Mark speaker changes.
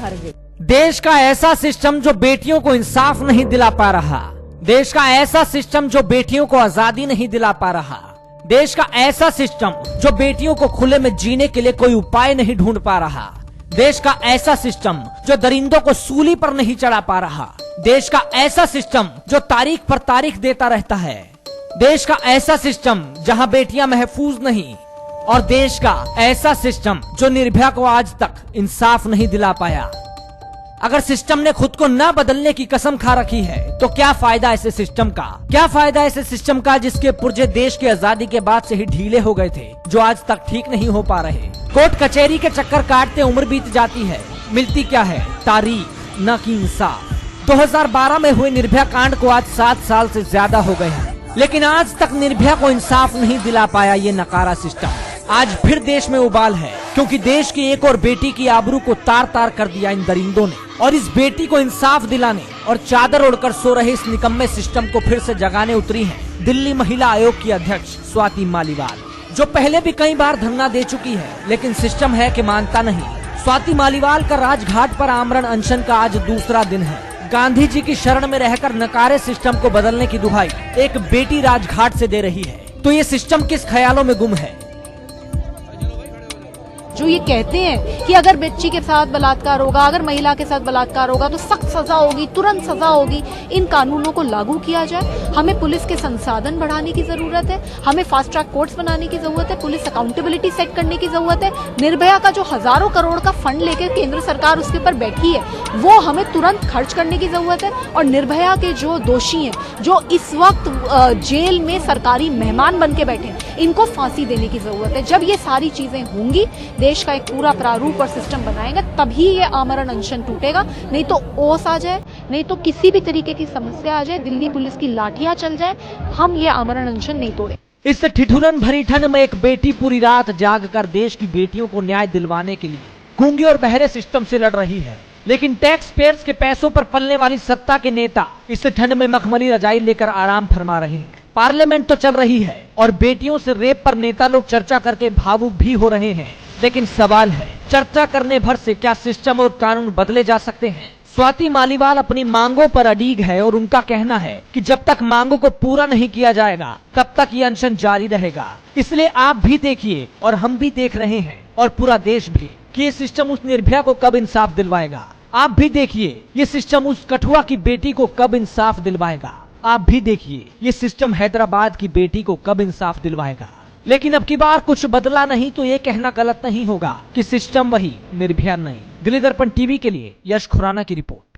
Speaker 1: हार गए।
Speaker 2: देश का ऐसा सिस्टम जो बेटियों को इंसाफ नहीं दिला पा रहा, देश का ऐसा सिस्टम जो बेटियों को आजादी नहीं दिला पा रहा, देश का ऐसा सिस्टम जो बेटियों को खुले में जीने के लिए कोई उपाय नहीं ढूंढ पा रहा, देश का ऐसा सिस्टम जो दरिंदों को सूली पर नहीं चढ़ा पा रहा, देश का ऐसा सिस्टम जो तारीख पर तारीख देता रहता है, देश का ऐसा सिस्टम जहां बेटियां महफूज नहीं, और देश का ऐसा सिस्टम जो निर्भया को आज तक इंसाफ नहीं दिला पाया। अगर सिस्टम ने खुद को न बदलने की कसम खा रखी है तो क्या फायदा ऐसे सिस्टम का, क्या फायदा ऐसे सिस्टम का जिसके पुर्जे देश की आजादी के बाद से ही ढीले हो गए थे, जो आज तक ठीक नहीं हो पा रहे। कोर्ट कचहरी के चक्कर काटते उम्र बीत जाती है, मिलती क्या है तारीख, न कि इंसाफ। 2012 में हुए निर्भया कांड को आज 7 साल से ज्यादा हो गए हैं, लेकिन आज तक निर्भया को इंसाफ नहीं दिला पाया ये नकारा सिस्टम। आज फिर देश में उबाल है, क्योंकि देश की एक और बेटी की आबरू को तार तार कर दिया इन दरिंदों ने, और इस बेटी को इंसाफ दिलाने और चादर ओढ़कर सो रहे इस निकम्मे सिस्टम को फिर से जगाने उतरी हैं दिल्ली महिला आयोग की अध्यक्ष स्वाति मालीवाल, जो पहले भी कई बार धरना दे चुकी है, लेकिन सिस्टम है कि मानता नहीं। स्वाति मालीवाल का राजघाट पर आमरण अनशन का आज दूसरा दिन है। गांधी जी की शरण में रहकर नकारे सिस्टम को बदलने की दुहाई एक बेटी राजघाट से दे रही है, तो ये सिस्टम किस ख्यालों में गुम है।
Speaker 1: जो ये कहते हैं कि अगर बच्ची के साथ बलात्कार होगा, अगर महिला के साथ बलात्कार होगा तो सख्त सजा होगी, तुरंत सजा होगी, इन कानूनों को लागू किया जाए। हमें पुलिस के संसाधन बढ़ाने की जरूरत है, हमें फास्ट ट्रैक कोर्ट्स बनाने की जरूरत है, पुलिस अकाउंटेबिलिटी सेट करने की जरूरत है। निर्भया का जो हजारों करोड़ का फंड लेकर केंद्र सरकार उसके ऊपर बैठी है, वो हमें तुरंत खर्च करने की जरूरत है। और निर्भया के जो दोषी हैं, जो इस वक्त जेल में सरकारी मेहमान बन के बैठे हैं, इनको फांसी देने की जरूरत है। जब ये सारी चीजें होंगी, देश का एक पूरा प्रारूप और सिस्टम बनाएगा, तभी ये आमरण अनशन टूटेगा। नहीं तो ओस आ जाए, नहीं तो किसी भी तरीके की समस्या आ जाए, दिल्ली पुलिस की लाठियां चल जाए, हम ये आमरण अनशन नहीं तोड़े।
Speaker 2: इस ठिठुरन भरी ठंड में एक बेटी पूरी रात जाग कर देश की बेटियों को न्याय दिलवाने के लिए गूंगे और बहरे सिस्टम से लड़ रही है, लेकिन टैक्स पेयर्स के पैसों पर पलने वाली सत्ता के नेता इस ठंड में मखमली रजाई लेकर आराम फरमा रहे हैं। पार्लियामेंट तो चल रही है और बेटियों से रेप पर नेता लोग चर्चा करके भावुक भी हो रहे हैं, लेकिन सवाल है, चर्चा करने भर से क्या सिस्टम और कानून बदले जा सकते हैं। स्वाति मालीवाल अपनी मांगों पर अड़िग है और उनका कहना है कि जब तक मांगों को पूरा नहीं किया जाएगा तब तक ये अनशन जारी रहेगा। इसलिए आप भी देखिए और हम भी देख रहे हैं और पूरा देश भी कि ये सिस्टम उस निर्भया को कब इंसाफ दिलवाएगा। आप भी देखिए ये सिस्टम उस कठुआ की बेटी को कब इंसाफ दिलवाएगा। आप भी देखिए ये सिस्टम हैदराबाद की बेटी को कब इंसाफ दिलवाएगा। लेकिन अब की बार कुछ बदला नहीं तो ये कहना गलत नहीं होगा कि सिस्टम वही, निर्भया नहीं। दिल्ली दर्पण टीवी के लिए यश खुराना की रिपोर्ट।